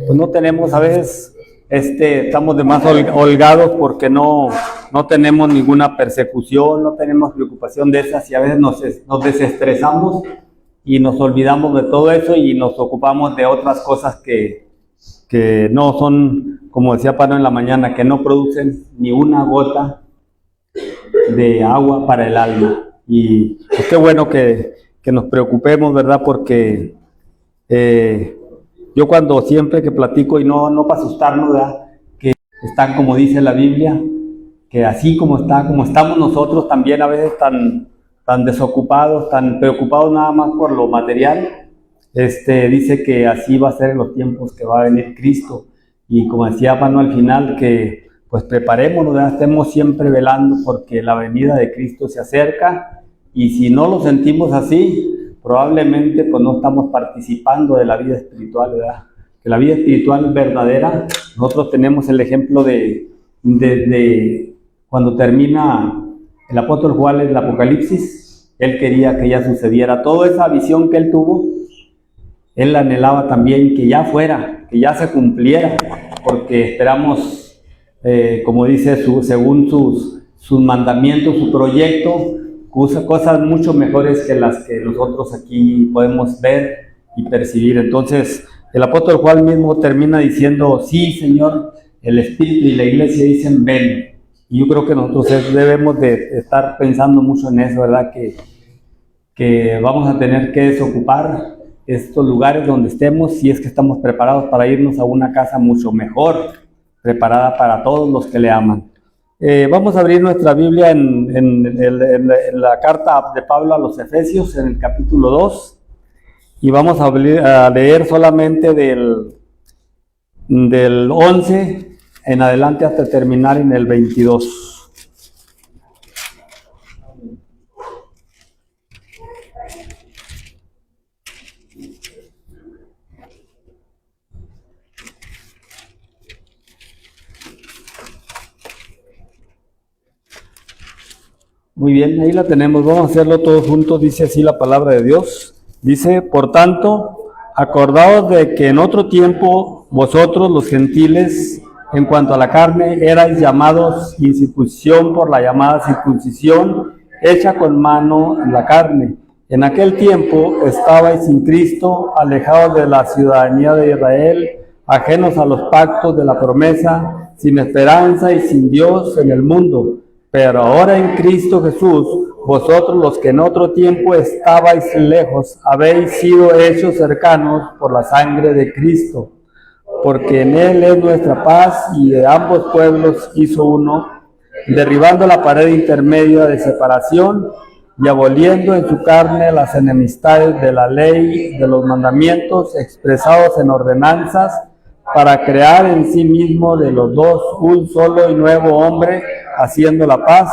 pues no tenemos a veces, estamos de más holgados porque no tenemos ninguna persecución, no tenemos preocupación de esas y a veces nos desestresamos y nos olvidamos de todo eso y nos ocupamos de otras cosas que no son, como decía Pablo en la mañana, que no producen ni una gota de agua para el alma. Y pues qué bueno que nos preocupemos, ¿verdad? Porque yo cuando siempre que platico, y no para asustarnos, ¿verdad? Que están como dice la Biblia, que así como estamos nosotros también a veces tan desocupados, tan preocupados nada más por lo material, dice que así va a ser en los tiempos que va a venir Cristo. Y como decía Pano al final, que pues preparémonos, ¿verdad? Estemos siempre velando porque la venida de Cristo se acerca, y si no lo sentimos así, probablemente pues no estamos participando de la vida espiritual, ¿verdad? Que la vida espiritual verdadera, nosotros tenemos el ejemplo de cuando termina el apóstol Juan en el Apocalipsis, él quería que ya sucediera. Toda esa visión que él tuvo, él anhelaba también que ya fuera, que ya se cumpliera, porque esperamos, como dice, según sus mandamientos, su proyecto, cosas mucho mejores que las que nosotros aquí podemos ver y percibir. Entonces, el apóstol Juan mismo termina diciendo, sí, Señor, el Espíritu y la Iglesia dicen, ven. Y yo creo que nosotros debemos de estar pensando mucho en eso, ¿verdad? Que vamos a tener que desocupar estos lugares donde estemos, si es que estamos preparados para irnos a una casa mucho mejor, preparada para todos los que le aman. Vamos a abrir nuestra Biblia en la carta de Pablo a los Efesios, en el capítulo 2, y vamos a leer solamente del 11 en adelante hasta terminar en el 22. Muy bien, ahí la tenemos, vamos a hacerlo todos juntos. Dice así la palabra de Dios. Dice, por tanto, acordaos de que en otro tiempo vosotros los gentiles, en cuanto a la carne, erais llamados incircuncisión por la llamada circuncisión hecha con mano en la carne. En aquel tiempo estabais sin Cristo, alejados de la ciudadanía de Israel, ajenos a los pactos de la promesa, sin esperanza y sin Dios en el mundo. Pero ahora en Cristo Jesús, vosotros los que en otro tiempo estabais lejos, habéis sido hechos cercanos por la sangre de Cristo, porque en Él es nuestra paz, y de ambos pueblos hizo uno, derribando la pared intermedia de separación y aboliendo en su carne las enemistades de la ley, de los mandamientos expresados en ordenanzas, para crear en sí mismo de los dos un solo y nuevo hombre, haciendo la paz,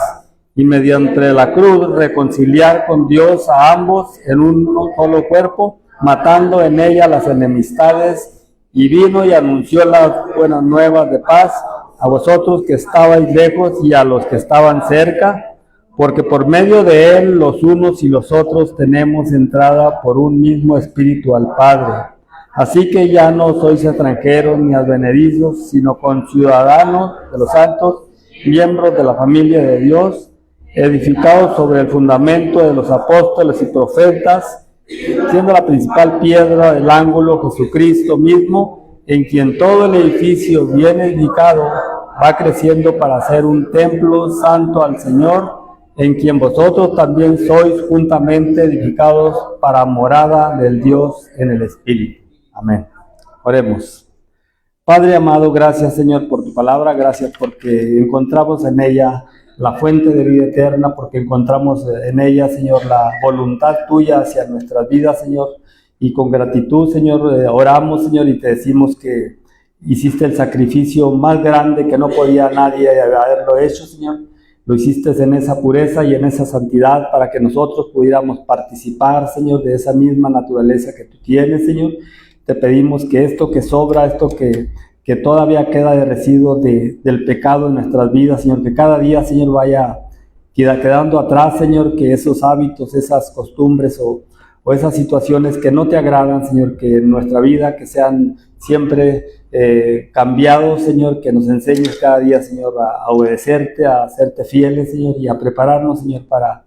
y mediante la cruz reconciliar con Dios a ambos en un solo cuerpo, matando en ella las enemistades, y vino y anunció las buenas nuevas de paz a vosotros que estabais lejos y a los que estaban cerca, porque por medio de él los unos y los otros tenemos entrada por un mismo espíritu al Padre. Así que ya no sois extranjeros ni advenedizos, sino conciudadanos de los santos, miembros de la familia de Dios, edificados sobre el fundamento de los apóstoles y profetas, siendo la principal piedra del ángulo Jesucristo mismo, en quien todo el edificio bien edificado va creciendo para ser un templo santo al Señor, en quien vosotros también sois juntamente edificados para morada del Dios en el Espíritu. Amén. Oremos. Padre amado, gracias, Señor, por tu palabra, gracias porque encontramos en ella la fuente de vida eterna, porque encontramos en ella, Señor, la voluntad tuya hacia nuestras vidas, Señor, y con gratitud, Señor, oramos, Señor, y te decimos que hiciste el sacrificio más grande que no podía nadie haberlo hecho, Señor. Lo hiciste en esa pureza y en esa santidad para que nosotros pudiéramos participar, Señor, de esa misma naturaleza que tú tienes, Señor. Te pedimos que esto que sobra, esto que todavía queda de residuos del pecado en nuestras vidas, Señor, que cada día, Señor, vaya quedando atrás, Señor, que esos hábitos, esas costumbres o esas situaciones que no te agradan, Señor, que en nuestra vida que sean siempre cambiados, Señor, que nos enseñes cada día, Señor, a obedecerte, a hacerte fieles, Señor, y a prepararnos, Señor, para,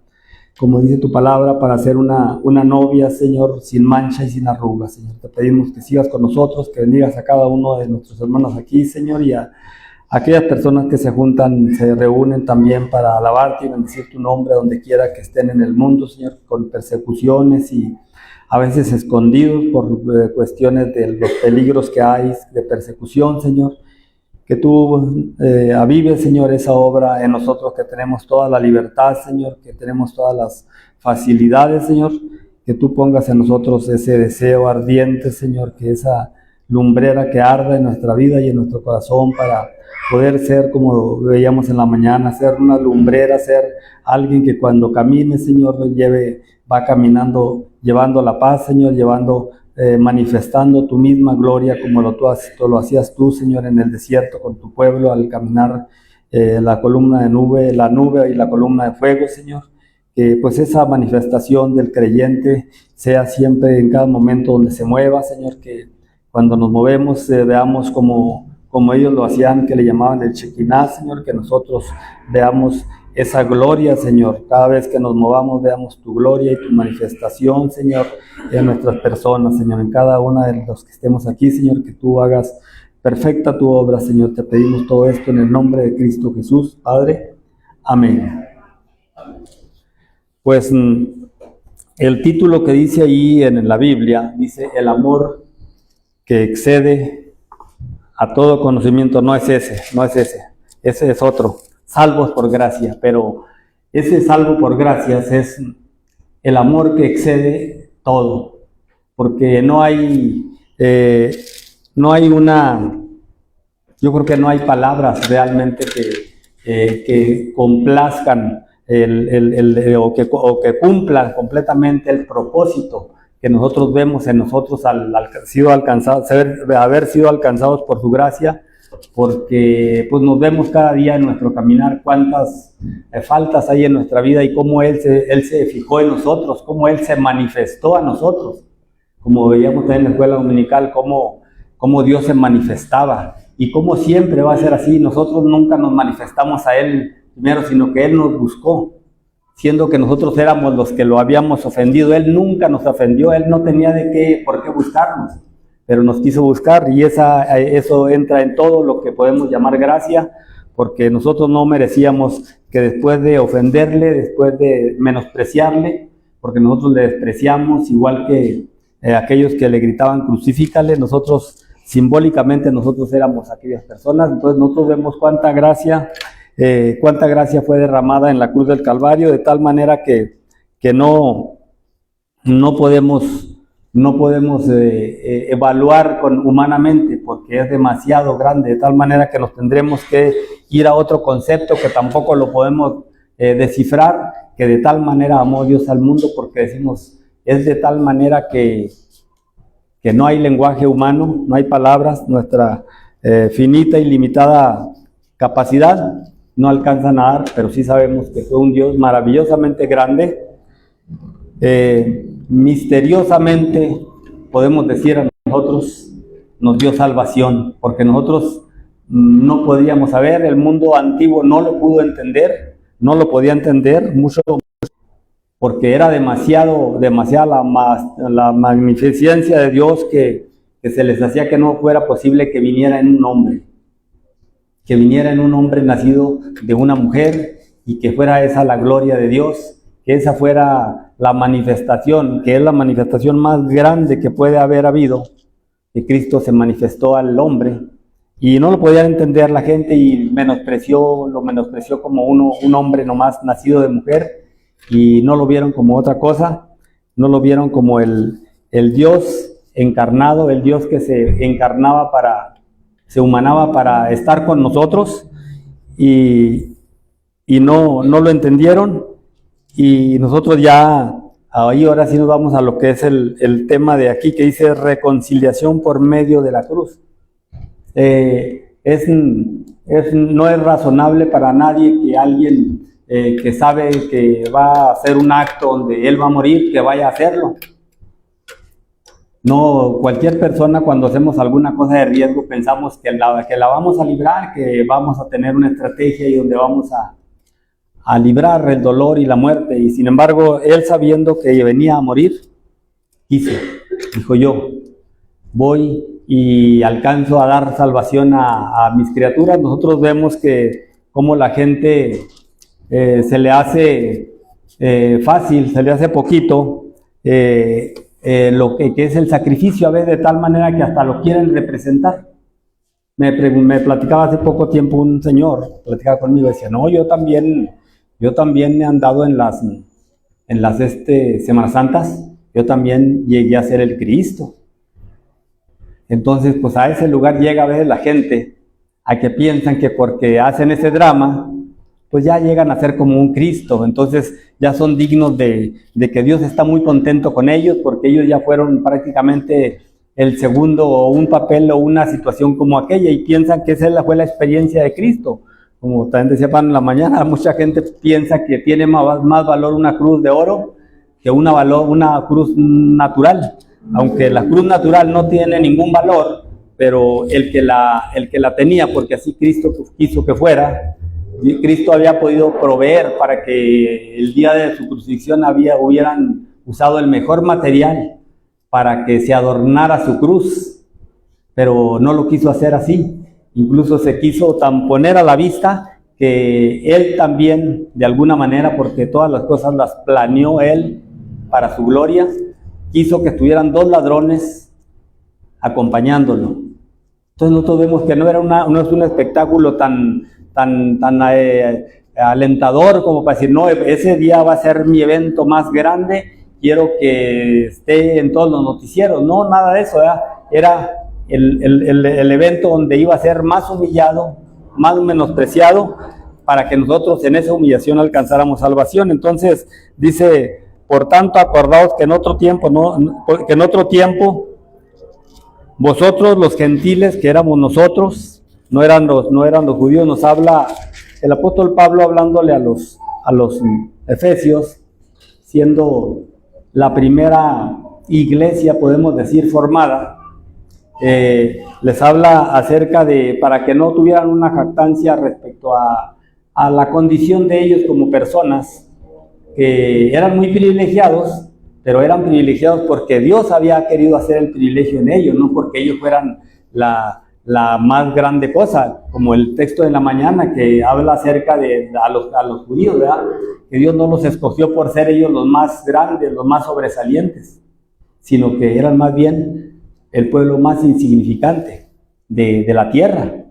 como dice tu palabra, para ser una novia, Señor, sin mancha y sin arrugas, Señor. Te pedimos que sigas con nosotros, que bendigas a cada uno de nuestros hermanos aquí, Señor, y a aquellas personas que se juntan, se reúnen también para alabarte y bendecir tu nombre donde quiera que estén en el mundo, Señor, con persecuciones y a veces escondidos por cuestiones de los peligros que hay de persecución, Señor. Que tú avives, Señor, esa obra en nosotros, que tenemos toda la libertad, Señor, que tenemos todas las facilidades, Señor. Que tú pongas en nosotros ese deseo ardiente, Señor, que esa lumbrera que arda en nuestra vida y en nuestro corazón para poder ser, como veíamos en la mañana, ser una lumbrera, ser alguien que cuando camine, Señor, va caminando, llevando la paz, Señor, manifestando tu misma gloria como lo hacías tú, Señor, en el desierto con tu pueblo al caminar la nube y la columna de fuego, Señor. Que pues esa manifestación del creyente sea siempre en cada momento donde se mueva, Señor, que cuando nos movemos veamos como ellos lo hacían, que le llamaban el Shekinah, Señor, que nosotros veamos esa gloria, Señor. Cada vez que nos movamos veamos tu gloria y tu manifestación, Señor, en nuestras personas, Señor, en cada una de los que estemos aquí, Señor, que tú hagas perfecta tu obra, Señor. Te pedimos todo esto en el nombre de Cristo Jesús, Padre. Amén. Pues el título que dice ahí en la Biblia, dice el amor que excede a todo conocimiento. No es ese, ese es otro, salvos por gracia, pero ese salvo por gracias es el amor que excede todo, porque yo creo que no hay palabras realmente que complazcan o que cumplan completamente el propósito que nosotros vemos en nosotros al haber sido alcanzados por su gracia, porque pues nos vemos cada día en nuestro caminar cuántas faltas hay en nuestra vida y cómo Él se fijó en nosotros, cómo Él se manifestó a nosotros, como veíamos también en la escuela dominical, cómo Dios se manifestaba y cómo siempre va a ser así. Nosotros nunca nos manifestamos a Él primero, sino que Él nos buscó, siendo que nosotros éramos los que lo habíamos ofendido. Él nunca nos ofendió, Él no tenía por qué buscarnos, pero nos quiso buscar, y eso entra en todo lo que podemos llamar gracia, porque nosotros no merecíamos que después de ofenderle, después de menospreciarle, porque nosotros le despreciamos, igual que aquellos que le gritaban crucifícale, nosotros simbólicamente nosotros éramos aquellas personas. Entonces nosotros vemos cuánta gracia fue derramada en la cruz del Calvario, de tal manera que no podemos evaluar humanamente, porque es demasiado grande, de tal manera que nos tendremos que ir a otro concepto que tampoco lo podemos descifrar, que de tal manera amó Dios al mundo, porque decimos, es de tal manera que no hay lenguaje humano, no hay palabras, nuestra finita y limitada capacidad no alcanzan a dar, pero sí sabemos que fue un Dios maravillosamente grande, misteriosamente, podemos decir a nosotros, nos dio salvación, porque nosotros no podíamos saber, el mundo antiguo no lo pudo entender, no lo podía entender mucho, porque era demasiada la magnificencia de Dios que se les hacía que no fuera posible que viniera en un hombre nacido de una mujer, y que fuera esa la gloria de Dios, que esa fuera la manifestación, que es la manifestación más grande que puede haber habido, que Cristo se manifestó al hombre, y no lo podían entender la gente, y lo menospreció como un hombre nomás nacido de mujer, y no lo vieron como otra cosa, no lo vieron como el Dios encarnado, el Dios que se humanaba para estar con nosotros, y no lo entendieron. Y nosotros ahora sí nos vamos a lo que es el tema de aquí, que dice reconciliación por medio de la cruz. No es razonable para nadie que alguien que sabe que va a hacer un acto donde él va a morir, que vaya a hacerlo. No, cualquier persona cuando hacemos alguna cosa de riesgo pensamos que la vamos a librar, que vamos a tener una estrategia y donde vamos a librar el dolor y la muerte. Y sin embargo, él sabiendo que venía a morir, dijo yo, voy y alcanzo a dar salvación a mis criaturas. Nosotros vemos que como la gente se le hace fácil, se le hace poquito lo que es el sacrificio a veces, de tal manera que hasta lo quieren representar. Me platicaba hace poco tiempo un señor, platicaba conmigo, decía, no, yo también he andado en las Semanas Santas, yo también llegué a ser el Cristo. Entonces, pues a ese lugar llega a veces la gente, a que piensan que porque hacen ese drama, pues ya llegan a ser como un Cristo. Entonces ya son dignos de que Dios está muy contento con ellos, porque ellos ya fueron prácticamente el segundo, o un papel o una situación como aquella, y piensan que esa fue la experiencia de Cristo. Como también decía Pan en la mañana, mucha gente piensa que tiene más valor una cruz de oro que una cruz natural, aunque la cruz natural no tiene ningún valor, pero el que la tenía, porque así Cristo quiso que fuera. Cristo había podido proveer para que el día de su crucifixión hubieran usado el mejor material para que se adornara su cruz, pero no lo quiso hacer así. Incluso se quiso poner a la vista que él también, de alguna manera, porque todas las cosas las planeó él para su gloria, quiso que estuvieran dos ladrones acompañándolo. Entonces nosotros vemos que no es un espectáculo tan alentador como para decir, no, ese día va a ser mi evento más grande, quiero que esté en todos los noticieros. No, nada de eso, ¿verdad? Era el evento donde iba a ser más humillado, más menospreciado, para que nosotros en esa humillación alcanzáramos salvación. Entonces dice, por tanto, acordaos que en otro tiempo, vosotros los gentiles, que éramos nosotros, no eran los judíos, nos habla el apóstol Pablo hablándole a los efesios, siendo la primera iglesia, podemos decir, formada. Les habla acerca de, para que no tuvieran una jactancia respecto a la condición de ellos como personas, que eran muy privilegiados, pero eran privilegiados porque Dios había querido hacer el privilegio en ellos, no porque ellos fueran la más grande cosa, como el texto de la mañana que habla acerca de a los judíos, ¿verdad? Que Dios no los escogió por ser ellos los más grandes, los más sobresalientes, sino que eran más bien el pueblo más insignificante de la tierra.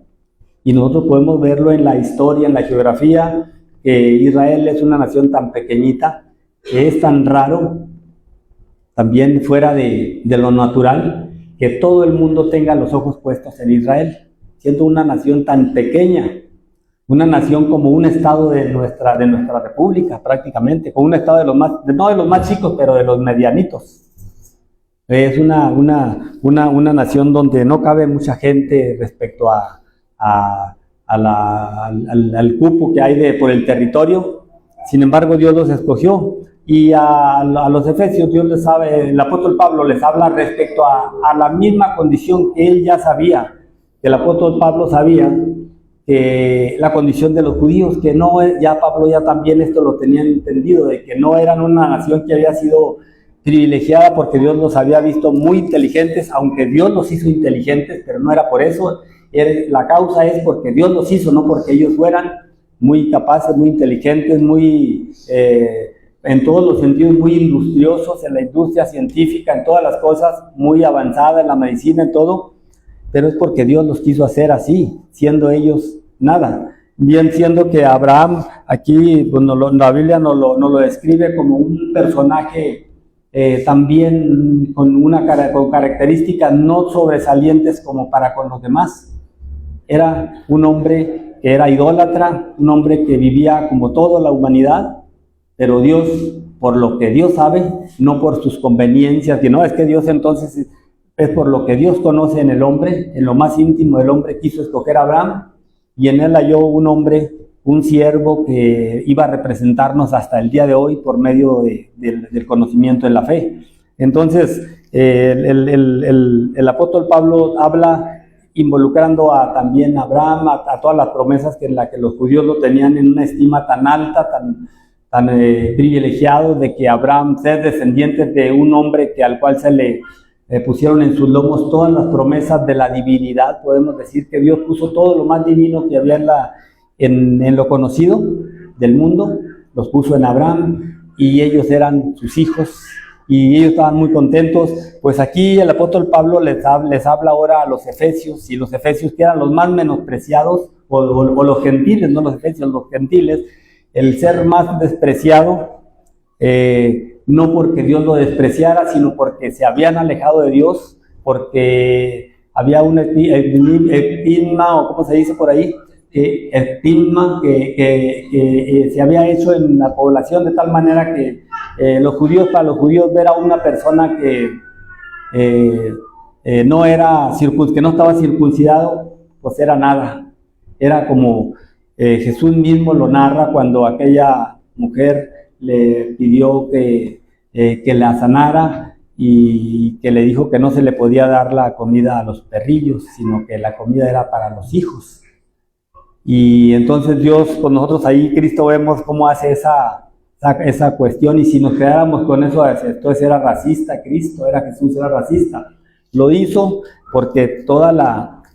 Y nosotros podemos verlo en la historia, en la geografía, que Israel es una nación tan pequeñita, que es tan raro, también fuera de lo natural, que todo el mundo tenga los ojos puestos en Israel, siendo una nación tan pequeña, una nación como un estado de nuestra república prácticamente, como un estado no de los más chicos, pero de los medianitos. Es una nación donde no cabe mucha gente respecto al cupo que hay por el territorio. Sin embargo, Dios los escogió. Y a los efesios, el apóstol Pablo les habla respecto a la misma condición que él ya sabía, que el apóstol Pablo sabía, que la condición de los judíos, que no, ya Pablo ya también esto lo tenía entendido, de que no eran una nación que había sido privilegiada porque Dios los había visto muy inteligentes, aunque Dios los hizo inteligentes, pero no era por eso. La causa es porque Dios los hizo, no porque ellos fueran muy capaces, muy inteligentes, muy en todos los sentidos muy industriosos, en la industria científica, en todas las cosas, muy avanzada en la medicina, en todo, pero es porque Dios los quiso hacer así, siendo ellos nada. Bien, siendo que Abraham, aquí pues, la Biblia nos lo describe como un personaje también con características no sobresalientes como para con los demás. Era un hombre que era idólatra, un hombre que vivía como toda la humanidad, pero Dios, por lo que Dios sabe, no por sus conveniencias, sino es que Dios entonces es por lo que Dios conoce en el hombre, en lo más íntimo del hombre quiso escoger a Abraham, y en él halló un hombre, un siervo que iba a representarnos hasta el día de hoy por medio del conocimiento de la fe. Entonces, el apóstol Pablo habla involucrando también a Abraham, a todas las promesas en las que los judíos lo tenían en una estima tan alta, tan privilegiado, de que Abraham sea descendiente de un hombre al cual se le pusieron en sus lomos todas las promesas de la divinidad. Podemos decir que Dios puso todo lo más divino que había en lo conocido del mundo, los puso en Abraham, y ellos eran sus hijos, y ellos estaban muy contentos. Pues aquí el apóstol Pablo les habla ahora a los efesios, y los efesios, que eran los más menospreciados, o los gentiles, no los efesios, los gentiles, el ser más despreciado, no porque Dios lo despreciara, sino porque se habían alejado de Dios, porque había un estigma, o ¿cómo se dice por ahí? Estigma que se había hecho en la población, de tal manera que para los judíos ver a una persona que no estaba circuncidado, pues era nada. Era como Jesús mismo lo narra cuando aquella mujer le pidió que la sanara, y que le dijo que no se le podía dar la comida a los perrillos, sino que la comida era para los hijos. Y entonces Dios, con nosotros ahí, Cristo, vemos cómo hace esa cuestión, y si nos quedáramos con eso, entonces era racista. Jesús era racista. Lo hizo porque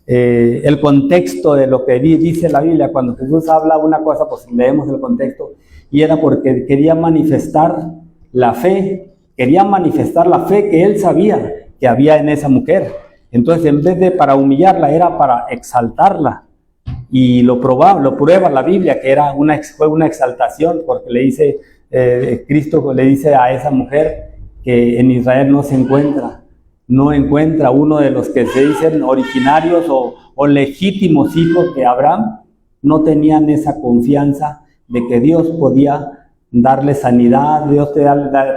el contexto de lo que dice la Biblia, cuando Jesús habla una cosa, pues leemos el contexto, y era porque quería manifestar la fe que él sabía que había en esa mujer. Entonces, en vez de para humillarla, era para exaltarla. Y lo prueba la Biblia, que fue una exaltación, porque Cristo le dice a esa mujer que en Israel no encuentra uno de los que se dicen originarios o legítimos hijos de Abraham. No tenían esa confianza de que Dios podía darle sanidad, Dios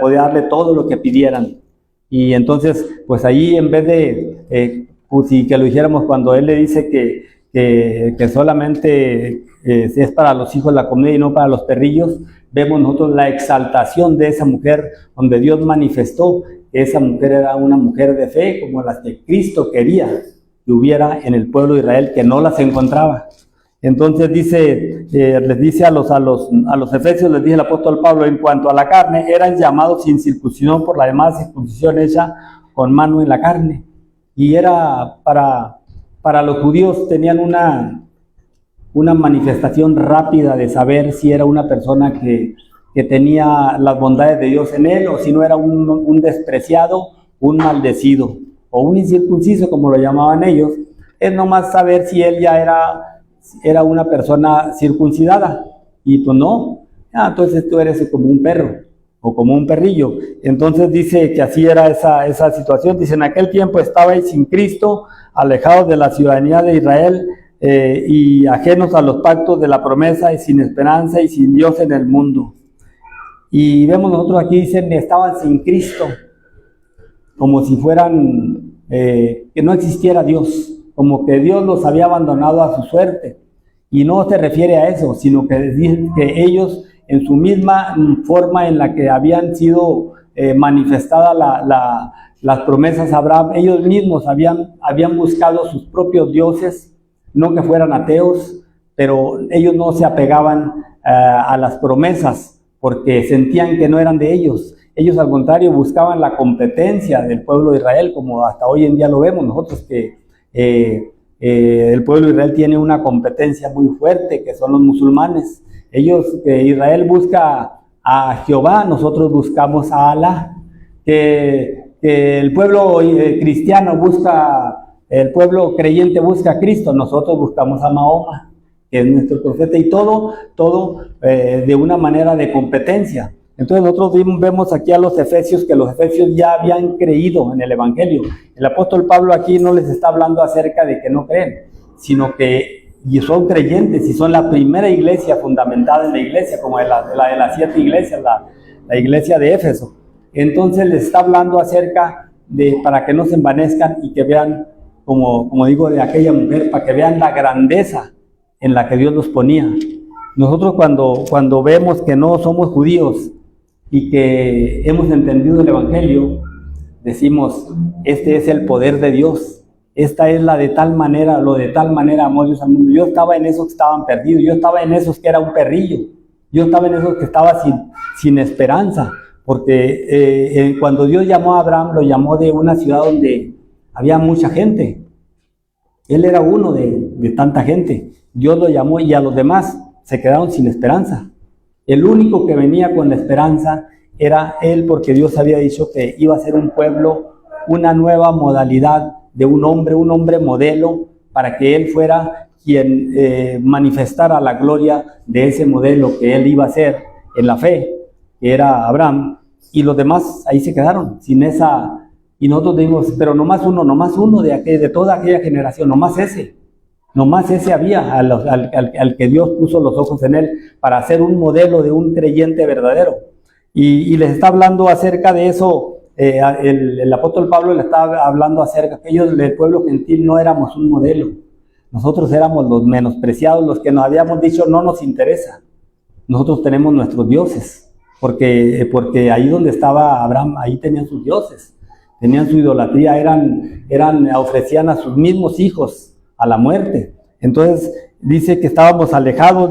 podía darle todo lo que pidieran. Y entonces, pues ahí, en vez de que lo hiciéramos cuando Él le dice que solamente es para los hijos la comida y no para los perrillos, vemos nosotros la exaltación de esa mujer, donde Dios manifestó que esa mujer era una mujer de fe, como las que Cristo quería que hubiera en el pueblo de Israel, que no las encontraba. Entonces les dice a los efesios, les dice el apóstol Pablo, en cuanto a la carne, eran llamados sin circuncisión por la demás circuncisión hecha con mano en la carne. Y era para los judíos, tenían una manifestación rápida de saber si era una persona que tenía las bondades de Dios en él, o si no era un despreciado, un maldecido, o un incircunciso, como lo llamaban ellos. Es nomás saber si él ya era una persona circuncidada. Y pues no, entonces tú eres como un perro, o como un perrillo. Entonces dice que así era esa situación. Dice, en aquel tiempo estabais sin Cristo, alejados de la ciudadanía de Israel, y ajenos a los pactos de la promesa, y sin esperanza y sin Dios en el mundo. Y vemos nosotros aquí, dicen, estaban sin Cristo, como si fueran, que no existiera Dios, como que Dios los había abandonado a su suerte. Y no se refiere a eso, sino que ellos, en su misma forma en la que habían sido manifestadas las promesas a Abraham, ellos mismos habían buscado sus propios dioses, no que fueran ateos, pero ellos no se apegaban a las promesas, porque sentían que no eran de ellos. Ellos, al contrario, buscaban la competencia del pueblo de Israel, como hasta hoy en día lo vemos nosotros, que el pueblo de Israel tiene una competencia muy fuerte, que son los musulmanes. Israel busca a Jehová, nosotros buscamos a Alá. Que el pueblo cristiano el pueblo creyente busca a Cristo, nosotros buscamos a Mahoma, que es nuestro profeta, y todo de una manera de competencia. Entonces nosotros vemos aquí a los efesios, que los efesios ya habían creído en el Evangelio. El apóstol Pablo aquí no les está hablando acerca de que no creen, sino que son creyentes, y son la primera iglesia fundamentada en la iglesia, como la de las 7 iglesias, la iglesia de Éfeso. Entonces les está hablando acerca para que no se envanezcan, y que vean, como digo, de aquella mujer, para que vean la grandeza en la que Dios los ponía. Nosotros cuando vemos que no somos judíos y que hemos entendido el Evangelio, decimos, este es el poder de Dios. Esta es la de tal manera, lo de tal manera amó Dios al mundo. Yo estaba en esos que estaban perdidos, yo estaba en esos que era un perrillo, yo estaba en esos que estaba sin esperanza, porque cuando Dios llamó a Abraham, lo llamó de una ciudad donde había mucha gente. Él era uno de tanta gente. Dios lo llamó y a los demás se quedaron sin esperanza. El único que venía con la esperanza era él, porque Dios había dicho que iba a ser un pueblo, una nueva modalidad de un hombre modelo, para que él fuera quien manifestara la gloria de ese modelo que él iba a ser en la fe, que era Abraham, y los demás ahí se quedaron sin esa. Y nosotros dijimos, pero nomás uno de toda aquella generación, nomás ese había, al que Dios puso los ojos en él para hacer un modelo de un creyente verdadero. Y les está hablando acerca de eso. El apóstol Pablo le estaba hablando acerca que ellos, el pueblo gentil, no éramos un modelo. Nosotros éramos los menospreciados, los que nos habíamos dicho no nos interesa. Nosotros tenemos nuestros dioses, porque ahí donde estaba Abraham, ahí tenían sus dioses, tenían su idolatría, ofrecían a sus mismos hijos a la muerte. Entonces dice que estábamos alejados,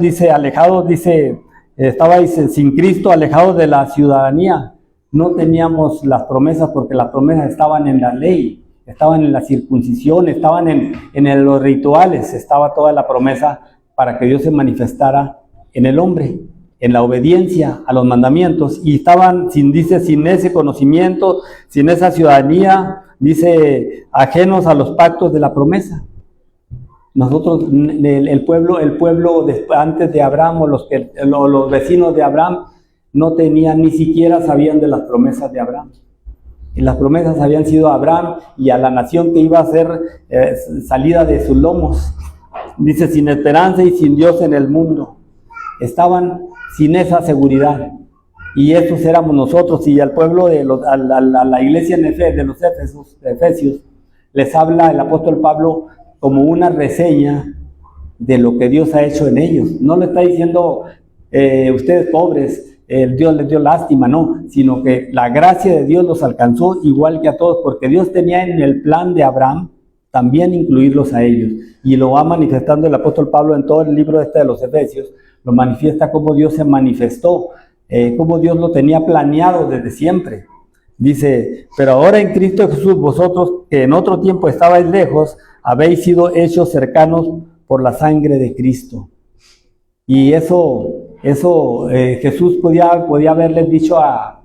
estabais sin Cristo, alejados de la ciudadanía. No teníamos las promesas, porque las promesas estaban en la ley, estaban en la circuncisión, estaban en los rituales, estaba toda la promesa para que Dios se manifestara en el hombre, en la obediencia a los mandamientos, y estaban sin ese conocimiento, sin esa ciudadanía, dice, ajenos a los pactos de la promesa. Nosotros, el pueblo antes de Abraham, o los vecinos de Abraham, no tenían, ni siquiera sabían de las promesas de Abraham. Y las promesas habían sido a Abraham y a la nación que iba a ser salida de sus lomos. Dice, sin esperanza y sin Dios en el mundo. Estaban sin esa seguridad. Y esos éramos nosotros. Y al pueblo, a la iglesia de los Efesios, les habla el apóstol Pablo como una reseña de lo que Dios ha hecho en ellos. No le está diciendo, ustedes pobres, Dios les dio lástima, no, sino que la gracia de Dios los alcanzó igual que a todos, porque Dios tenía en el plan de Abraham también incluirlos a ellos, y lo va manifestando el apóstol Pablo en todo el libro de los Efesios. Lo manifiesta como Dios se manifestó, como Dios lo tenía planeado desde siempre. Dice, pero ahora en Cristo Jesús, vosotros que en otro tiempo estabais lejos, habéis sido hechos cercanos por la sangre de Cristo. Y eso Jesús podía haberles dicho a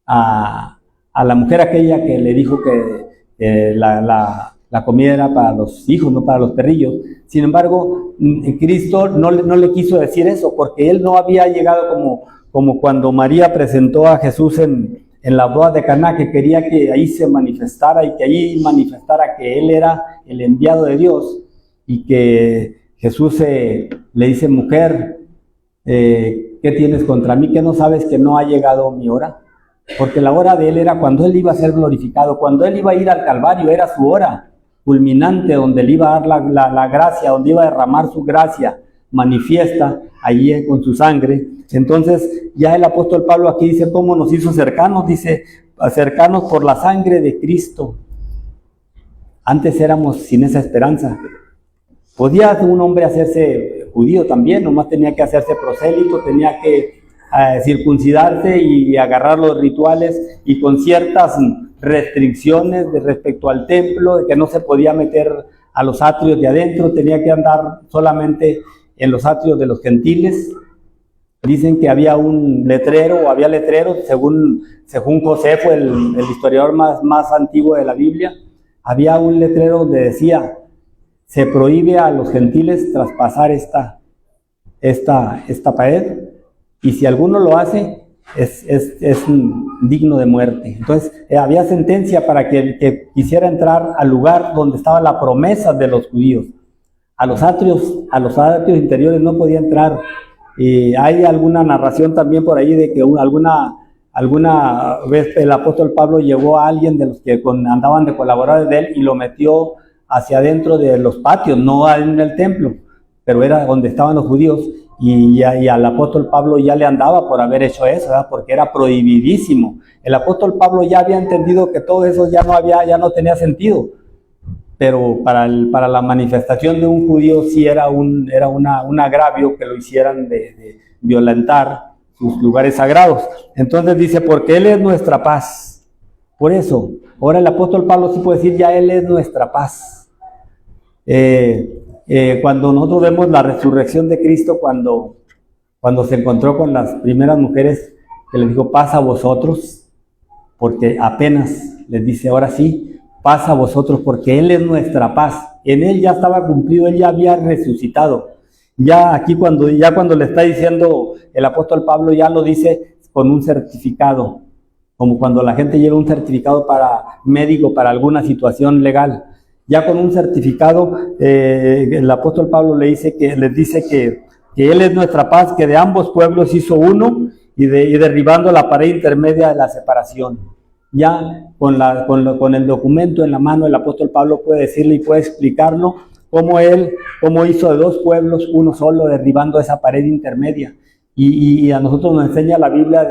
la mujer aquella que le dijo que la comida era para los hijos, no para los perrillos. Sin embargo, Cristo no le quiso decir eso, porque él no había llegado como cuando María presentó a Jesús en la boda de Caná, que quería que ahí se manifestara y que ahí manifestara que él era el enviado de Dios, y que Jesús le dice, mujer, ¿qué tienes contra mí? ¿Que no sabes que no ha llegado mi hora? Porque la hora de él era cuando él iba a ser glorificado, cuando él iba a ir al Calvario, era su hora culminante, donde él iba a dar la gracia, donde iba a derramar su gracia manifiesta allí con su sangre. Entonces ya el apóstol Pablo aquí dice cómo nos hizo cercanos, dice, cercanos por la sangre de Cristo. Antes éramos sin esa esperanza. Podía un hombre hacerse judío también, nomás tenía que hacerse prosélito, tenía que circuncidarse y agarrar los rituales, y con ciertas restricciones respecto al templo, de que no se podía meter a los atrios de adentro, tenía que andar solamente en los atrios de los gentiles. Dicen que había un letrero, o había letreros, según Josefo, el historiador más antiguo de la Biblia, había un letrero donde decía, se prohíbe a los gentiles traspasar esta pared, y si alguno lo hace, es digno de muerte. Entonces, había sentencia para que el que quisiera entrar al lugar donde estaba la promesa de los judíos. A los atrios interiores no podía entrar. Y hay alguna narración también por ahí de que alguna vez el apóstol Pablo llevó a alguien de los que andaban de colaboradores de él y lo metió hacia adentro de los patios, no en el templo, pero era donde estaban los judíos, y al apóstol Pablo ya le andaba por haber hecho eso, ¿verdad? Porque era prohibidísimo. El apóstol Pablo ya había entendido que todo eso ya no tenía sentido, pero para la manifestación de un judío sí era un agravio que lo hicieran de violentar sus lugares sagrados. Entonces dice, porque Él es nuestra paz. Por eso, ahora el apóstol Pablo sí puede decir, ya Él es nuestra paz. Cuando nosotros vemos la resurrección de Cristo, cuando se encontró con las primeras mujeres, que les dijo, paz a vosotros, porque apenas les dice, ahora sí, paz a vosotros, porque Él es nuestra paz. En Él ya estaba cumplido, Él ya había resucitado. Ya aquí cuando le está diciendo el apóstol Pablo, ya lo dice con un certificado, como cuando la gente lleva un certificado médico para alguna situación legal. Ya con un certificado, el apóstol Pablo les dice que Él es nuestra paz, que de ambos pueblos hizo uno, y derribando la pared intermedia de la separación. Ya con el documento en la mano, el apóstol Pablo puede decirle y puede explicarlo cómo hizo de dos pueblos uno solo, derribando esa pared intermedia. Y a nosotros nos enseña la Biblia,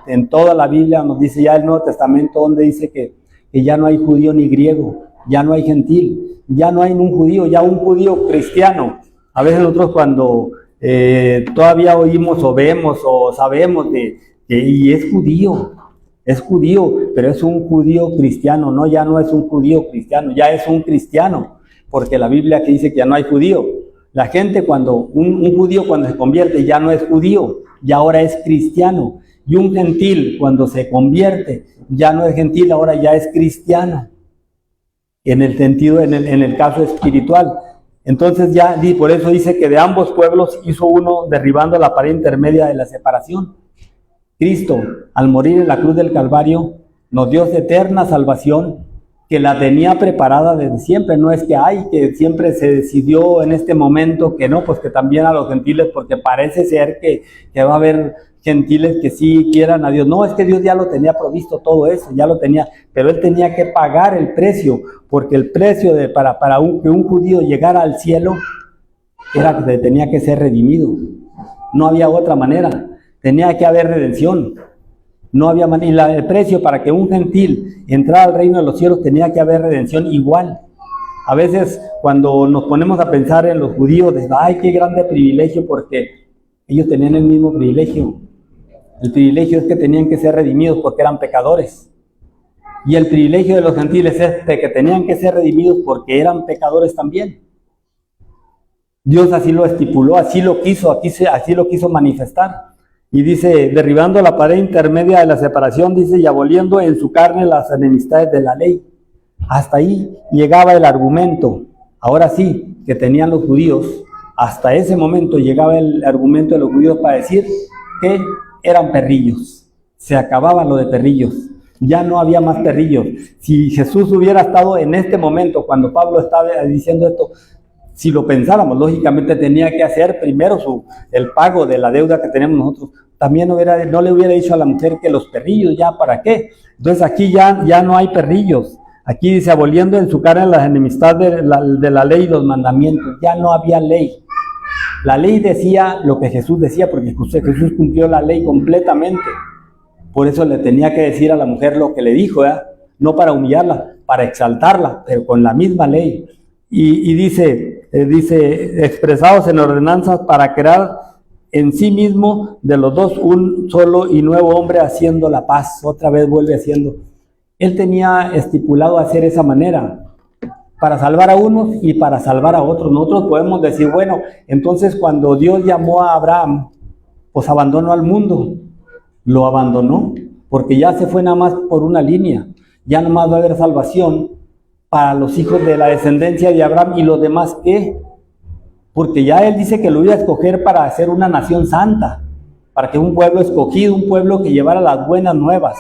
en toda la Biblia nos dice ya el Nuevo Testamento, donde dice que ya no hay judío ni griego, ya no hay gentil, ya no hay un judío, ya un judío cristiano. A veces nosotros cuando todavía oímos o vemos o sabemos y es judío, pero es un judío cristiano, no, ya no es un judío cristiano, ya es un cristiano. Porque la Biblia que dice que ya no hay judío. La gente un judío cuando se convierte ya no es judío, ya ahora es cristiano. Y un gentil cuando se convierte ya no es gentil, ahora ya es cristiano. En el sentido, en el caso espiritual. Entonces por eso dice que de ambos pueblos hizo uno, derribando la pared intermedia de la separación. Cristo, al morir en la cruz del Calvario, nos dio eterna salvación, que la tenía preparada desde siempre. No es que siempre se decidió en este momento que no, pues que también a los gentiles, porque parece ser que va a haber gentiles que sí quieran a Dios. No, es que Dios ya lo tenía provisto todo eso, ya lo tenía, pero Él tenía que pagar el precio, porque el precio para que un judío llegara al cielo era que tenía que ser redimido. No había otra manera, tenía que haber redención. No había manera, y el precio para que un gentil entrara al reino de los cielos tenía que haber redención igual. A veces cuando nos ponemos a pensar en los judíos, ay, qué grande privilegio, porque ellos tenían el mismo privilegio. El privilegio es que tenían que ser redimidos porque eran pecadores. Y el privilegio de los gentiles es que tenían que ser redimidos porque eran pecadores también. Dios así lo estipuló, así lo quiso manifestar. Y dice, derribando la pared intermedia de la separación, dice, y aboliendo en su carne las enemistades de la ley. Hasta ahí llegaba el argumento. Ahora sí, que tenían los judíos, hasta ese momento llegaba el argumento de los judíos para decir que eran perrillos. Se acababa lo de perrillos. Ya no había más perrillos. Si Jesús hubiera estado en este momento, cuando Pablo estaba diciendo esto, si lo pensáramos, lógicamente tenía que hacer primero el pago de la deuda que tenemos nosotros. También no le hubiera dicho a la mujer que los perrillos, ¿ya para qué? Entonces aquí ya no hay perrillos. Aquí dice, aboliendo en su carne las enemistades de la ley y los mandamientos. Ya no había ley. La ley decía lo que Jesús decía, porque Jesús cumplió la ley completamente. Por eso le tenía que decir a la mujer lo que le dijo, ¿eh? No para humillarla, para exaltarla, pero con la misma ley. Y dice, expresados en ordenanzas para crear en sí mismo de los dos un solo y nuevo hombre, haciendo la paz. Otra vez vuelve haciendo. Él tenía estipulado hacer esa manera, para salvar a unos y para salvar a otros. Nosotros podemos decir, bueno, entonces cuando Dios llamó a Abraham, pues abandonó al mundo. Lo abandonó, porque ya se fue nada más por una línea. Ya nada más va a haber salvación para los hijos de la descendencia de Abraham. ¿Y los demás qué? Porque ya él dice que lo iba a escoger para hacer una nación santa, para que un pueblo escogido, un pueblo que llevara las buenas nuevas,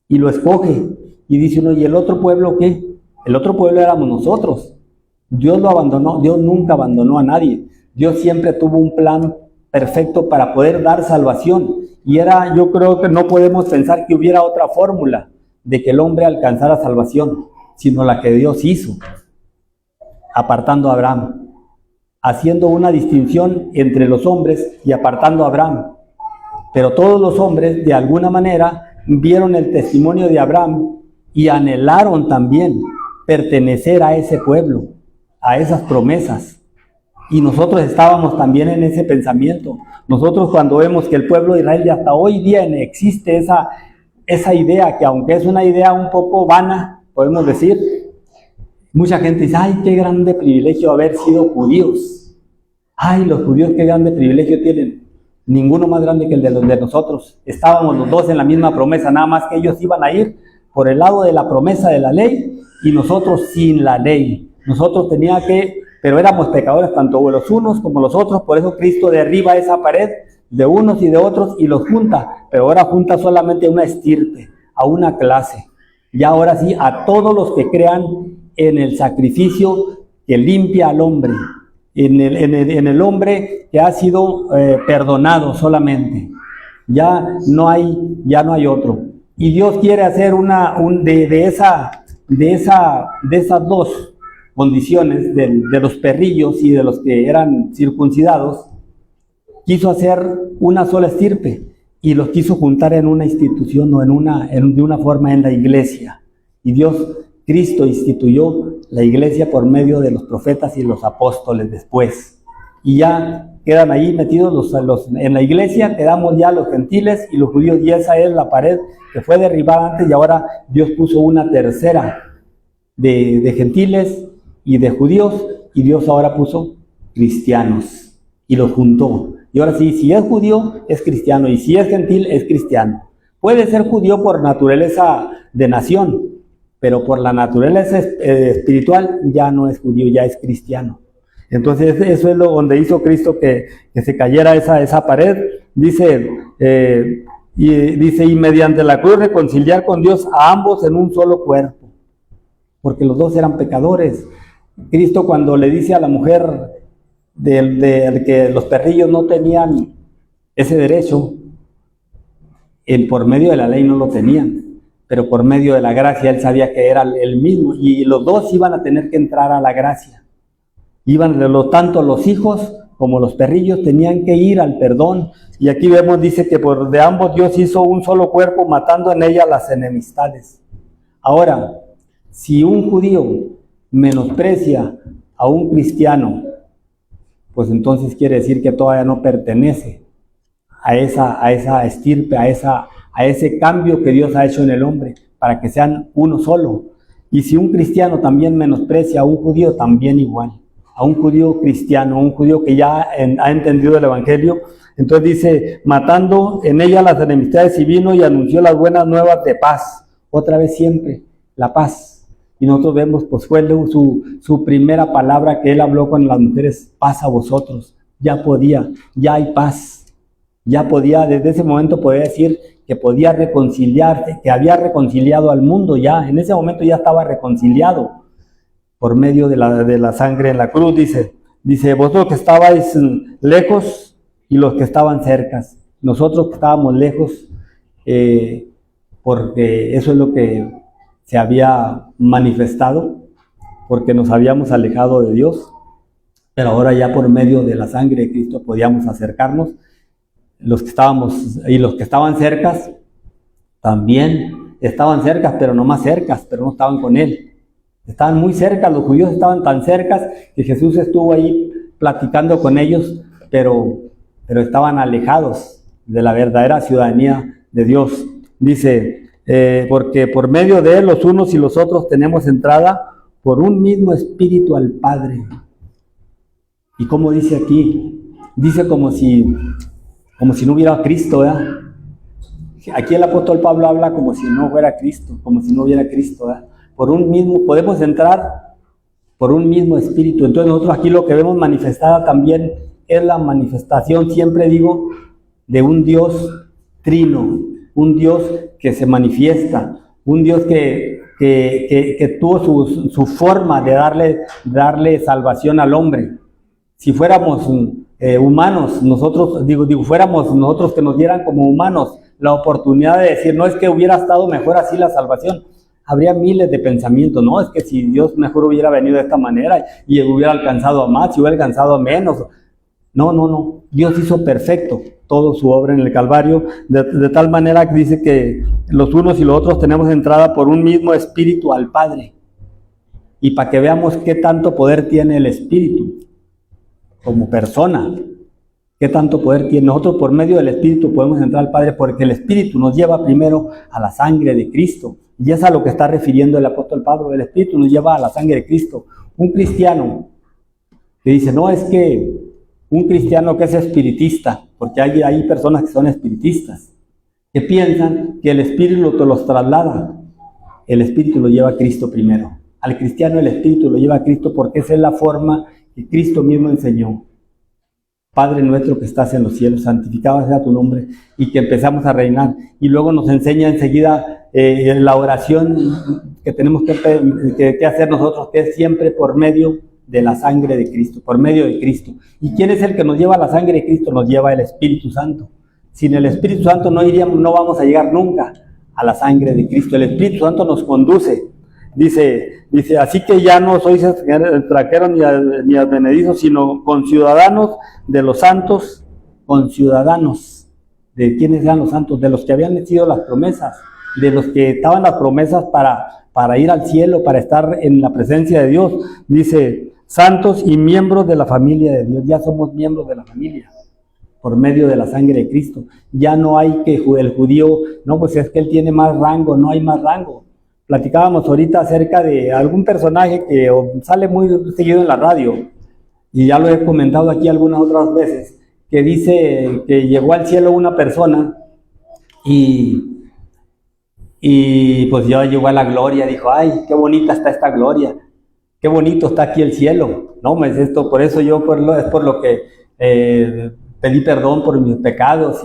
y lo escoge, y dice uno, ¿y el otro pueblo qué? El otro pueblo éramos nosotros. Dios lo abandonó. Dios nunca abandonó a nadie. Dios siempre tuvo un plan perfecto para poder dar salvación, y yo creo que no podemos pensar que hubiera otra fórmula de que el hombre alcanzara salvación, sino la que Dios hizo, apartando a Abraham. haciendo una distinción entre los hombres y apartando a Abraham. Pero todos los hombres, de alguna manera, vieron el testimonio de Abraham y anhelaron también pertenecer a ese pueblo, a esas promesas. Y nosotros estábamos también en ese pensamiento. Nosotros, cuando vemos que el pueblo de Israel y hasta hoy día existe esa idea, que aunque es una idea un poco vana, podemos decir, mucha gente dice: ay, qué grande privilegio haber sido judíos. Ay, los judíos qué grande privilegio tienen. Ninguno más grande que el de los de nosotros. Estábamos los dos en la misma promesa, nada más que ellos iban a ir por el lado de la promesa de la ley y nosotros sin la ley. Nosotros teníamos que, pero éramos pecadores tanto los unos como los otros. Por eso Cristo derriba esa pared de unos y de otros y los junta, pero ahora junta solamente a una estirpe, a una clase. Y ahora sí, a todos los que crean en el sacrificio que limpia al hombre, en el hombre que ha sido perdonado solamente. Ya no hay otro. Y Dios quiere hacer de esas dos condiciones, de los perrillos y de los que eran circuncidados, quiso hacer una sola estirpe y los quiso juntar en una institución o de una forma en la iglesia. Y Cristo instituyó la iglesia por medio de los profetas y los apóstoles después. Y ya quedan ahí metidos en la iglesia, quedamos ya los gentiles y los judíos, y esa es la pared que fue derribada antes, y ahora Dios puso una tercera de gentiles y de judíos, y Dios ahora puso cristianos y los juntó. Y ahora sí, si es judío, es cristiano, y si es gentil, es cristiano. Puede ser judío por naturaleza de nación, pero por la naturaleza espiritual ya no es judío, ya es cristiano. Entonces eso es donde hizo Cristo que se cayera esa pared. Dice, y mediante la cruz reconciliar con Dios a ambos en un solo cuerpo, porque los dos eran pecadores. Cristo, cuando le dice a la mujer de que los perrillos no tenían ese derecho, por medio de la ley no lo tenían, pero por medio de la gracia él sabía que era el mismo, y los dos iban a tener que entrar a la gracia. Tanto los hijos como los perrillos tenían que ir al perdón. Y aquí vemos, dice que de ambos Dios hizo un solo cuerpo, matando en ella las enemistades. Ahora, si un judío menosprecia a un cristiano, pues entonces quiere decir que todavía no pertenece a esa estirpe, a ese cambio que Dios ha hecho en el hombre, para que sean uno solo. Y si un cristiano también menosprecia a un judío, también igual. A un judío cristiano, un judío que ya ha entendido el evangelio. Entonces dice, matando en ella las enemistades, y vino y anunció las buenas nuevas de paz. Otra vez siempre, la paz. Y nosotros vemos, pues fue su primera palabra que él habló con las mujeres: paz a vosotros. Ya hay paz. Ya podía, desde ese momento podía decir que podía reconciliarse, que había reconciliado al mundo ya. En ese momento ya estaba reconciliado por medio de la sangre en la cruz. Dice, vosotros que estabais lejos y los que estaban cercas. Nosotros que estábamos lejos, porque eso es lo que se había manifestado, porque nos habíamos alejado de Dios, pero ahora ya por medio de la sangre de Cristo podíamos acercarnos. Los que estábamos y los que estaban cercas también estaban cercas, pero no más cercas, pero no estaban con él. Estaban muy cerca, los judíos estaban tan cercas que Jesús estuvo ahí platicando con ellos, pero estaban alejados de la verdadera ciudadanía de Dios. Dice, porque por medio de él los unos y los otros tenemos entrada por un mismo espíritu al Padre. Y como dice aquí, dice como si no hubiera Cristo, ¿verdad? Aquí el apóstol Pablo habla como si no fuera Cristo, como si no hubiera Cristo, ¿verdad? Podemos entrar por un mismo espíritu. Entonces nosotros aquí lo que vemos manifestada también es la manifestación, siempre digo, de un Dios trino, un Dios que se manifiesta, un Dios que tuvo su forma de darle salvación al hombre. Si fuéramos humanos, nosotros, fuéramos nosotros que nos dieran como humanos la oportunidad de decir, no es que hubiera estado mejor así la salvación. Habría miles de pensamientos, no, es que si Dios mejor hubiera venido de esta manera y hubiera alcanzado a más, y hubiera alcanzado a menos. No, Dios hizo perfecto toda su obra en el Calvario, de tal manera que dice que los unos y los otros tenemos entrada por un mismo Espíritu al Padre. Y para que veamos qué tanto poder tiene el Espíritu como persona, qué tanto poder tiene. Nosotros por medio del Espíritu podemos entrar al Padre, porque el Espíritu nos lleva primero a la sangre de Cristo. Y es a lo que está refiriendo el apóstol Pablo. El Espíritu nos lleva a la sangre de Cristo. Un cristiano que dice, no, es que un cristiano que es espiritista, porque hay personas que son espiritistas, que piensan que el Espíritu te los traslada. El Espíritu lo lleva a Cristo primero. Al cristiano el Espíritu lo lleva a Cristo, porque esa es la forma que Cristo mismo enseñó. Padre nuestro que estás en los cielos, santificado sea tu nombre, y que empezamos a reinar. Y luego nos enseña enseguida la oración que tenemos que hacer nosotros, que es siempre por medio de la sangre de Cristo, por medio de Cristo. ¿Y quién es el que nos lleva a la sangre de Cristo? Nos lleva el Espíritu Santo. Sin el Espíritu Santo no vamos a llegar nunca a la sangre de Cristo. El Espíritu Santo nos conduce. Dice, así que ya no sois extranjeros ni advenedizos, sino conciudadanos de los santos, conciudadanos. ¿De quiénes eran los santos? De los que habían sido las promesas, de los que estaban las promesas para ir al cielo, para estar en la presencia de Dios. Dice, santos y miembros de la familia de Dios. Ya somos miembros de la familia por medio de la sangre de Cristo. Ya no hay que el judío, no, pues es que él tiene más rango. No hay más rango. Platicábamos ahorita acerca de algún personaje que sale muy seguido en la radio, y ya lo he comentado aquí algunas otras veces, que dice que llegó al cielo una persona y pues ya llegó a la gloria. Dijo, ay, qué bonita está esta gloria, qué bonito está aquí el cielo. No, es esto, por eso yo es por lo que pedí perdón por mis pecados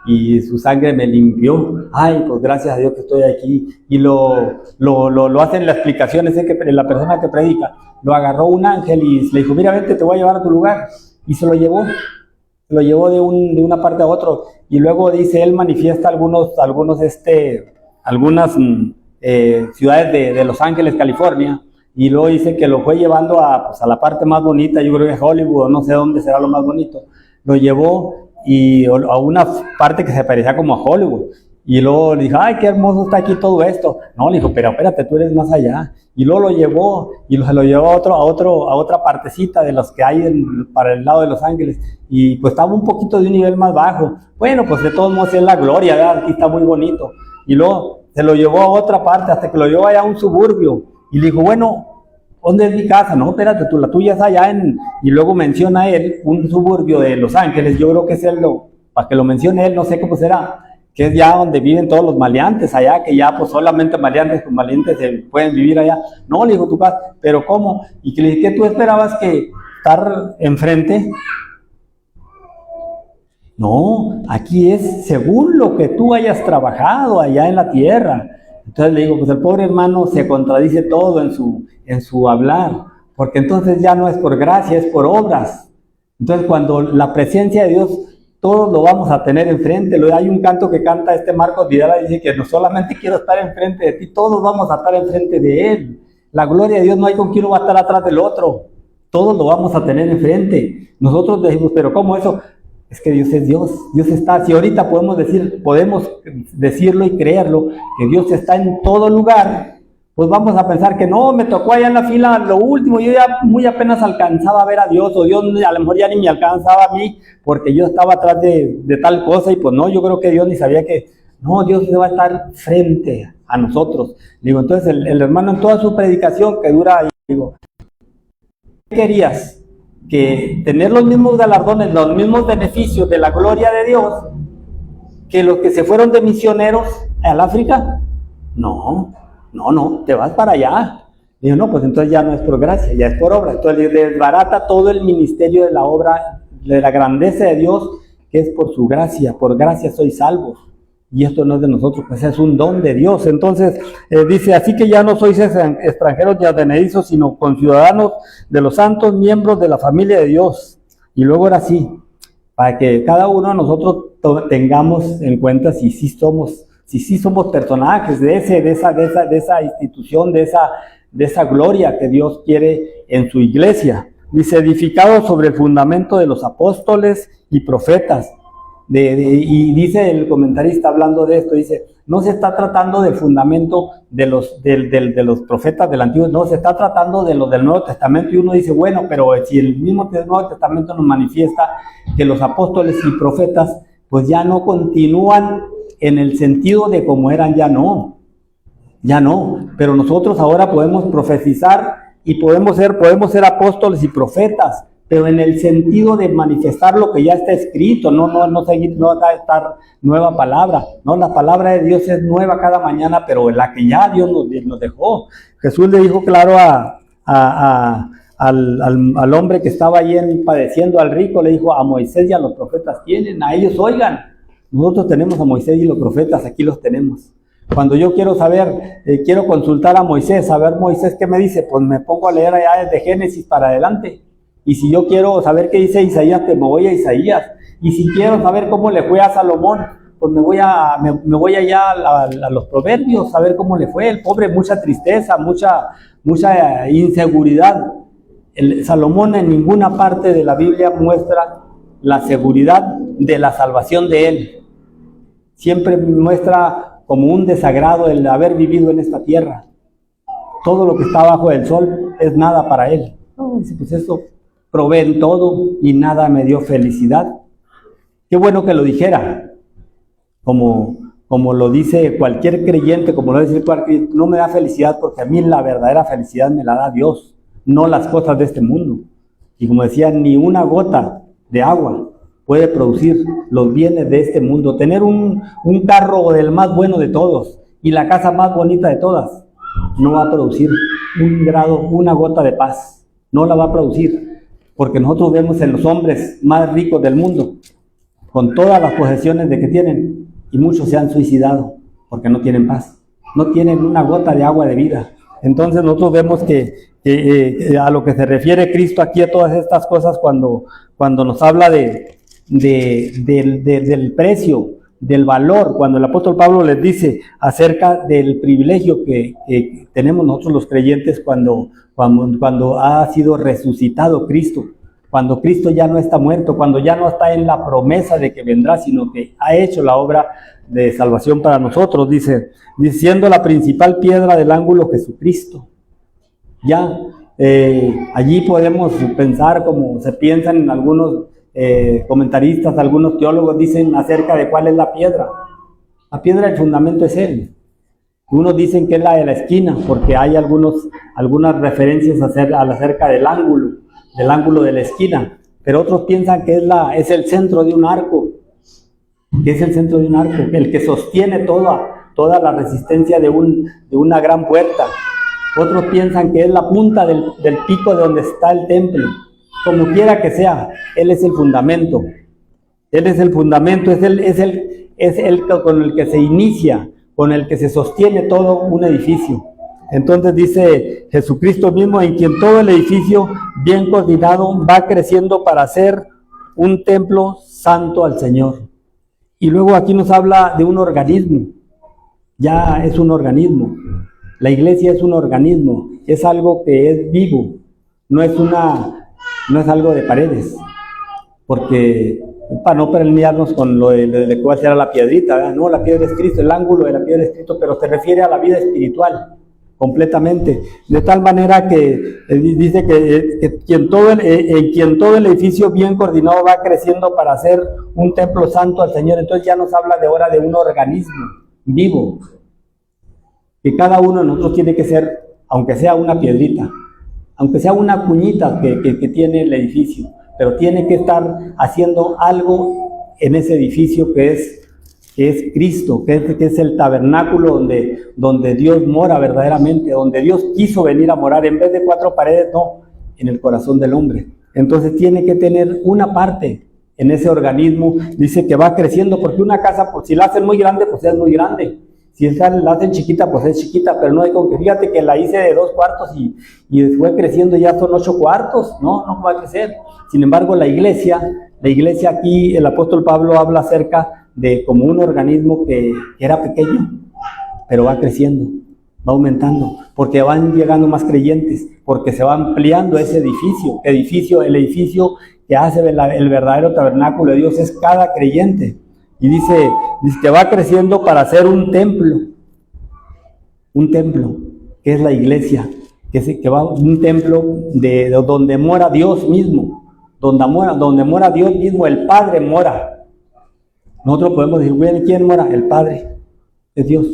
y su sangre me limpió. Ay, pues gracias a Dios que estoy aquí. Y lo hace en la explicación, ese que la persona que predica, lo agarró un ángel y le dijo, mira, vente, te voy a llevar a tu lugar. Y se lo llevó de una parte a otra. Y luego dice, él manifiesta algunas ciudades de Los Ángeles, California. Y luego dice que lo fue llevando a la parte más bonita, yo creo que Hollywood, o no sé dónde será lo más bonito. Lo llevó y a una parte que se parecía como a Hollywood, y luego le dijo, ay, qué hermoso está aquí todo esto. No, le dijo, pero espérate, tú eres más allá. Y luego lo llevó, y se lo llevó a otra partecita de los que hay para el lado de Los Ángeles, y pues estaba un poquito de un nivel más bajo. Bueno, pues de todos modos es la gloria, ¿verdad? Aquí está muy bonito. Y luego se lo llevó a otra parte, hasta que lo llevó allá a un suburbio, y le dijo, bueno, ¿dónde es mi casa? No, espérate, la tuya es allá y luego menciona él un suburbio de Los Ángeles. Yo creo que es para que lo mencione él, no sé cómo será, que es ya donde viven todos los maleantes allá, que ya pues solamente maleantes con valientes pueden vivir allá. No, le dijo, tu casa, pero ¿cómo? Y que le dije, ¿qué tú esperabas que estar enfrente? No, aquí es según lo que tú hayas trabajado allá en la tierra. Entonces le digo, pues el pobre hermano se contradice todo en su hablar, porque entonces ya no es por gracia, es por obras. Entonces cuando la presencia de Dios, todos lo vamos a tener enfrente. Hay un canto que canta Marcos Vidal, dice que no solamente quiero estar enfrente de ti, todos vamos a estar enfrente de Él. La gloria de Dios, no hay con quién uno va a estar atrás del otro, todos lo vamos a tener enfrente. Nosotros decimos, pero ¿cómo eso? Es que Dios es Dios, Dios está. Si ahorita podemos decirlo y creerlo, que Dios está en todo lugar, pues vamos a pensar que no, me tocó allá en la fila lo último, yo ya muy apenas alcanzaba a ver a Dios, o Dios a lo mejor ya ni me alcanzaba a mí, porque yo estaba atrás de tal cosa, y pues no, yo creo que Dios ni sabía que, no, Dios va a estar frente a nosotros. Digo, entonces el hermano en toda su predicación que dura, digo, ¿qué querías? Que tener los mismos galardones, los mismos beneficios de la gloria de Dios que los que se fueron de misioneros al África. No, te vas para allá. Digo, no, pues entonces ya no es por gracia, ya es por obra. Entonces desbarata todo el ministerio de la obra, de la grandeza de Dios, que es por su gracia. Por gracia sois salvos. Y esto no es de nosotros, pues es un don de Dios. Entonces dice, así que ya no sois extranjeros ni advenedizos, sino conciudadanos de los santos, miembros de la familia de Dios. Y luego ahora sí, para que cada uno de nosotros tengamos en cuenta si sí somos si sí somos personajes de esa institución, de esa gloria que Dios quiere en su iglesia. Dice, edificado sobre el fundamento de los apóstoles y profetas. Y dice el comentarista hablando de esto, dice, no se está tratando del fundamento de los profetas del Antiguo, no, se está tratando de los del Nuevo Testamento. Y uno dice, bueno, pero si el mismo Nuevo Testamento nos manifiesta que los apóstoles y profetas pues ya no continúan en el sentido de como eran, ya no, pero nosotros ahora podemos profetizar y podemos ser apóstoles y profetas, pero en el sentido de manifestar lo que ya está escrito, no dar nueva palabra. No, la palabra de Dios es nueva cada mañana, pero la que ya Dios nos dejó. Jesús le dijo claro al hombre que estaba ahí padeciendo, al rico, le dijo, a Moisés y a los profetas tienen, a ellos oigan. Nosotros tenemos a Moisés y los profetas, aquí los tenemos. Cuando yo quiero saber, quiero consultar a Moisés, saber Moisés qué me dice, pues me pongo a leer allá desde Génesis para adelante. Y si yo quiero saber qué dice Isaías, pues me voy a Isaías. Y si quiero saber cómo le fue a Salomón, pues me voy allá a los proverbios, a ver cómo le fue. El pobre, mucha tristeza, mucha inseguridad. Salomón en ninguna parte de la Biblia muestra la seguridad de la salvación de él. Siempre muestra como un desagrado el haber vivido en esta tierra. Todo lo que está abajo del sol es nada para él. No, dice, pues eso proveen todo y nada me dio felicidad. Qué bueno que lo dijera, como lo dice cualquier creyente, como lo dice cualquier, no me da felicidad porque a mí la verdadera felicidad me la da Dios, no las cosas de este mundo. Y como decía, ni una gota de agua puede producir los bienes de este mundo. Tener un carro del más bueno de todos y la casa más bonita de todas no va a producir una gota de paz, no la va a producir. Porque nosotros vemos en los hombres más ricos del mundo, con todas las posesiones de que tienen, y muchos se han suicidado porque no tienen paz, no tienen una gota de agua de vida. Entonces nosotros vemos que a lo que se refiere Cristo aquí a todas estas cosas, cuando nos habla del precio, del valor, cuando el apóstol Pablo les dice acerca del privilegio que tenemos nosotros los creyentes cuando ha sido resucitado Cristo, cuando Cristo ya no está muerto, cuando ya no está en la promesa de que vendrá, sino que ha hecho la obra de salvación para nosotros, dice, diciendo la principal piedra del ángulo Jesucristo. Ya allí podemos pensar, como se piensan en algunos comentaristas, algunos teólogos dicen acerca de cuál es la piedra. La piedra del fundamento es Él. Unos dicen que es la de la esquina, porque hay algunas referencias acerca del ángulo de la esquina, pero otros piensan que es el centro de un arco, el que sostiene toda la resistencia de una gran puerta. Otros piensan que es la punta del pico de donde está el templo. Como quiera que sea, Él es el fundamento. Él es el fundamento, es el con el que se inicia, con el que se sostiene todo un edificio. Entonces dice Jesucristo mismo, en quien todo el edificio bien coordinado va creciendo para hacer un templo santo al Señor. Y luego aquí nos habla de un organismo. Ya es un organismo. La iglesia es un organismo, es algo que es vivo, no es algo de paredes, porque para no pelearnos con lo de cuál será la piedrita, ¿verdad? No, la piedra es Cristo, el ángulo de la piedra es Cristo, pero se refiere a la vida espiritual completamente, de tal manera que dice que en quien todo el edificio bien coordinado va creciendo para hacer un templo santo al Señor. Entonces ya nos habla de ahora de un organismo vivo, que cada uno de nosotros tiene que ser, aunque sea una piedrita, aunque sea una cuñita que tiene el edificio, pero tiene que estar haciendo algo en ese edificio que es Cristo, que es el tabernáculo donde Dios mora verdaderamente, donde Dios quiso venir a morar, en vez de 4 paredes, no, en el corazón del hombre. Entonces tiene que tener una parte en ese organismo, dice que va creciendo, porque una casa, pues, si la hacen muy grande, pues es muy grande. Si la hacen chiquita, pues es chiquita, pero no hay como que, fíjate que la hice de 2 cuartos y fue creciendo, ya son 8 cuartos, no va a crecer. Sin embargo, la iglesia aquí, el apóstol Pablo habla acerca de como un organismo que era pequeño, pero va creciendo, va aumentando, porque van llegando más creyentes, porque se va ampliando ese edificio. El edificio que hace el verdadero tabernáculo de Dios es cada creyente. Y dice que va creciendo para ser un templo, que es la iglesia, que va un templo de donde mora Dios mismo, donde mora Dios mismo, el Padre mora. Nosotros podemos decir, bueno, ¿quién mora? El Padre, es Dios.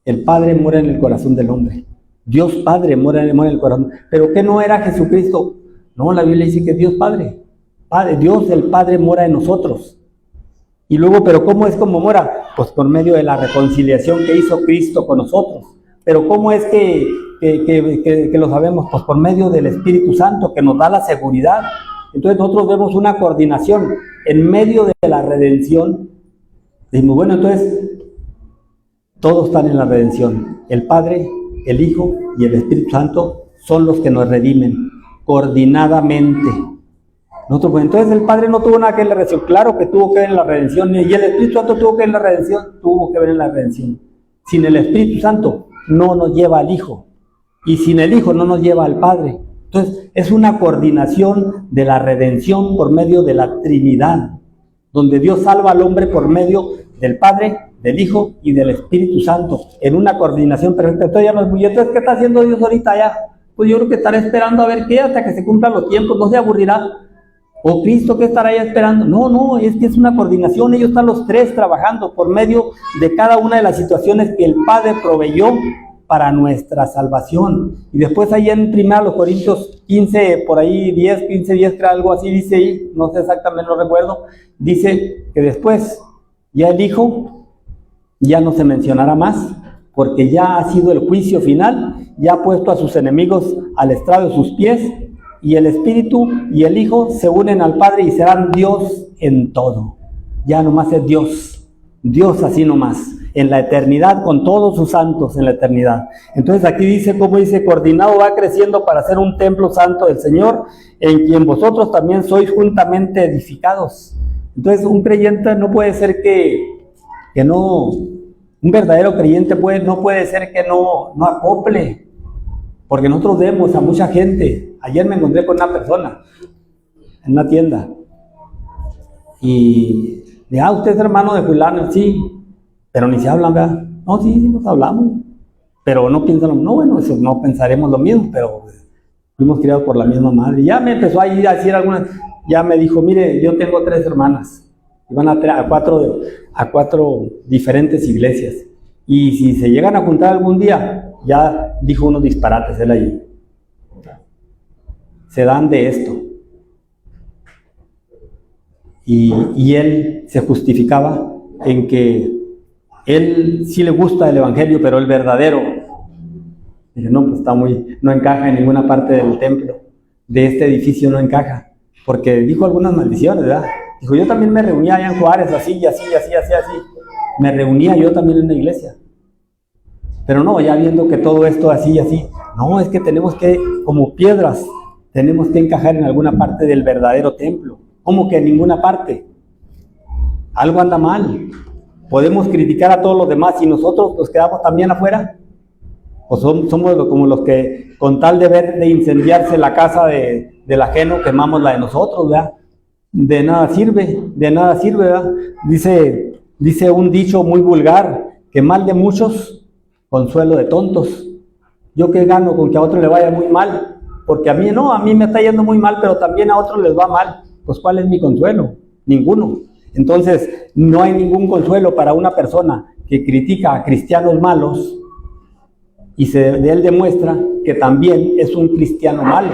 El Padre mora en el corazón del hombre. Dios Padre mora en el corazón. ¿Pero qué no era Jesucristo? No, la Biblia dice que Dios Padre. Dios el Padre mora en nosotros. Y luego, ¿pero cómo es como mora? Pues por medio de la reconciliación que hizo Cristo con nosotros. ¿Pero cómo es que lo sabemos? Pues por medio del Espíritu Santo, que nos da la seguridad. Entonces nosotros vemos una coordinación en medio de la redención. Decimos, bueno, entonces todos están en la redención. El Padre, el Hijo y el Espíritu Santo son los que nos redimen coordinadamente. Nosotros, pues, entonces el Padre no tuvo nada que ver en la redención. Claro que tuvo que ver en la redención. Y el Espíritu Santo tuvo que ver en la redención. Tuvo que ver en la redención. Sin el Espíritu Santo no nos lleva al Hijo. Y sin el Hijo no nos lleva al Padre. Entonces es una coordinación de la redención por medio de la Trinidad, donde Dios salva al hombre por medio del Padre, del Hijo y del Espíritu Santo, en una coordinación perfecta. Entonces ya no es muy... Entonces, ¿qué está haciendo Dios ahorita ya? Pues yo creo que estará esperando a ver qué, hasta que se cumplan los tiempos, no se aburrirá. ¿O Cristo qué estará ya esperando? No, es que es una coordinación. Ellos están los tres trabajando por medio de cada una de las situaciones que el Padre proveyó para nuestra salvación. Y después ahí en 1 Corintios 15, por ahí 10, 15, 10, creo, algo así dice ahí, no sé exactamente, no recuerdo, dice que después ya el Hijo ya no se mencionará más, porque ya ha sido el juicio final, ya ha puesto a sus enemigos al estrado de sus pies, y el Espíritu y el Hijo se unen al Padre y serán Dios en todo. Ya nomás es Dios así nomás, en la eternidad, con todos sus santos en la eternidad. Entonces aquí dice, como dice, coordinado va creciendo para ser un templo santo del Señor, en quien vosotros también sois juntamente edificados. Entonces un creyente no puede ser que no, un verdadero creyente no puede ser que no acople, porque nosotros vemos a mucha gente. Ayer me encontré con una persona en una tienda y dije, usted es hermano de fulano, sí, pero ni se hablan, ¿verdad? No, sí, nos hablamos, pero no piensan, no, bueno, eso no pensaremos lo mismo, pero fuimos criados por la misma madre. Y ya me empezó a ir a decir algunas, ya me dijo, mire, yo tengo 3 hermanas, y van a 4 diferentes iglesias, y si se llegan a juntar algún día, ya dijo unos disparates él allí, se dan de esto. Y él se justificaba en que él sí le gusta el evangelio, pero el verdadero, dije, no, pues no encaja en ninguna parte del templo, de este edificio no encaja, porque dijo algunas maldiciones, ¿verdad? Dijo, yo también me reunía allá en Juárez, así, me reunía yo también en la iglesia, pero no, ya viendo que todo esto así, no, es que tenemos que, como piedras, tenemos que encajar en alguna parte del verdadero templo. ¿Cómo que en ninguna parte? Algo anda mal. ¿Podemos criticar a todos los demás y nosotros nos quedamos también afuera? ¿O somos como los que, con tal de incendiarse la casa del ajeno, quemamos la de nosotros, ¿verdad? De nada sirve, ¿verdad? Dice un dicho muy vulgar, que mal de muchos, consuelo de tontos. ¿Yo qué gano con que a otro le vaya muy mal? Porque a mí me está yendo muy mal, pero también a otros les va mal. Pues ¿cuál es mi consuelo? Ninguno. Entonces, no hay ningún consuelo para una persona que critica a cristianos malos y de él demuestra que también es un cristiano malo.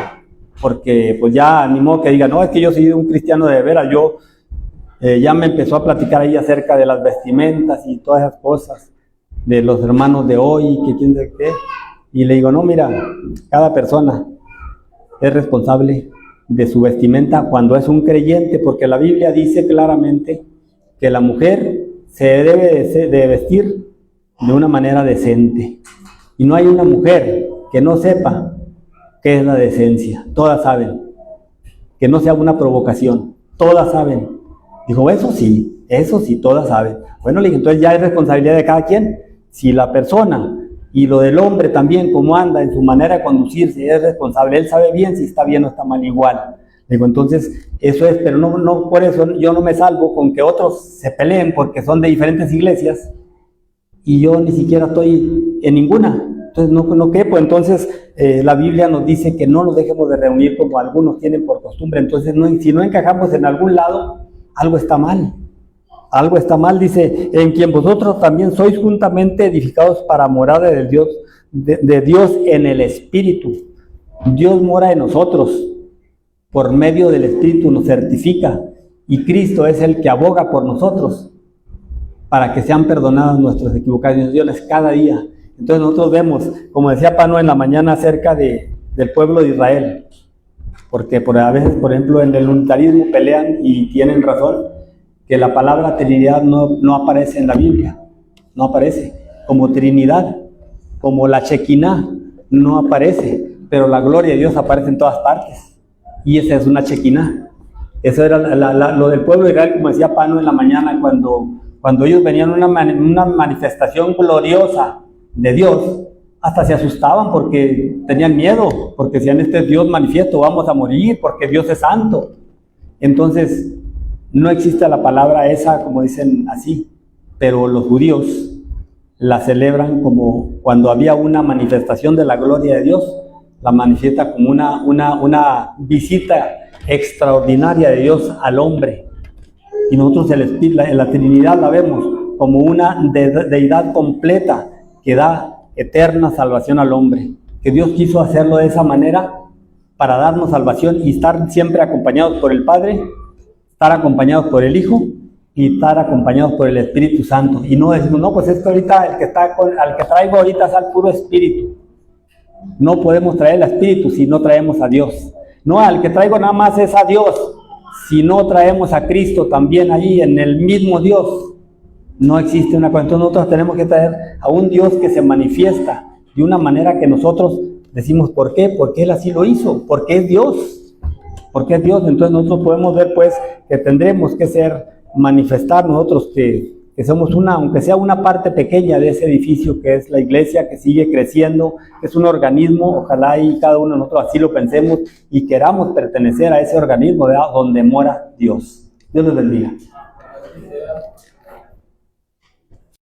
Porque pues ya ni modo que diga, no, es que yo soy un cristiano de veras. Ya me empezó a platicar ahí acerca de las vestimentas y todas esas cosas, de los hermanos de hoy, que quién sabe qué. Y le digo, no, mira, cada persona es responsable de su vestimenta cuando es un creyente, porque la Biblia dice claramente que la mujer se debe de vestir de una manera decente. Y no hay una mujer que no sepa qué es la decencia. Todas saben. Que no sea una provocación. Todas saben. Dijo, eso sí, Eso sí, todas saben. Bueno, le dije, entonces ya es responsabilidad de cada quien. Si la persona y lo del hombre también, cómo anda en su manera de conducirse, es responsable, él sabe bien si está bien o está mal igual. Digo, entonces, eso es, pero no por eso yo no me salvo con que otros se peleen porque son de diferentes iglesias y yo ni siquiera estoy en ninguna. Entonces, no quepo. Entonces, la Biblia nos dice que no nos dejemos de reunir como algunos tienen por costumbre. Entonces, si no encajamos en algún lado, algo está mal. Algo está mal, dice, en quien vosotros también sois juntamente edificados para morada de Dios, de Dios en el Espíritu. Dios mora en nosotros, por medio del Espíritu nos certifica, y Cristo es el que aboga por nosotros, para que sean perdonadas nuestras equivocaciones cada día. Entonces nosotros vemos, como decía Pano en la mañana, acerca del pueblo de Israel, porque a veces, por ejemplo, en el unitarismo pelean y tienen razón, que la palabra Trinidad no aparece en la Biblia, no aparece como Trinidad, como la Shekinah, no aparece, pero la gloria de Dios aparece en todas partes, y esa es una Shekinah. Eso era lo del pueblo de Israel, como decía Pano en la mañana, cuando ellos venían una manifestación gloriosa de Dios, hasta se asustaban porque tenían miedo, porque decían, este es Dios manifiesto, vamos a morir, porque Dios es santo. Entonces, no existe la palabra esa, como dicen así, pero los judíos la celebran como cuando había una manifestación de la gloria de Dios, la manifiesta como una visita extraordinaria de Dios al hombre. Y nosotros en la Trinidad la vemos como una deidad completa que da eterna salvación al hombre. Que Dios quiso hacerlo de esa manera para darnos salvación y estar siempre acompañados por el Padre, estar acompañados por el Hijo y estar acompañados por el Espíritu Santo. Y no decimos, no, pues es que ahorita al que traigo ahorita es al puro Espíritu. No podemos traer el Espíritu si no traemos a Dios. No, al que traigo nada más es a Dios. Si no traemos a Cristo también ahí en el mismo Dios, no existe una cosa. Entonces nosotros tenemos que traer a un Dios que se manifiesta de una manera que nosotros decimos, ¿por qué? Porque Él así lo hizo, porque es Dios. Porque es Dios. Entonces nosotros podemos ver pues que tendremos que manifestar nosotros que somos aunque sea una parte pequeña de ese edificio que es la iglesia, que sigue creciendo, que es un organismo. Ojalá y cada uno de nosotros así lo pensemos y queramos pertenecer a ese organismo, ¿verdad?, donde mora Dios. Dios les bendiga.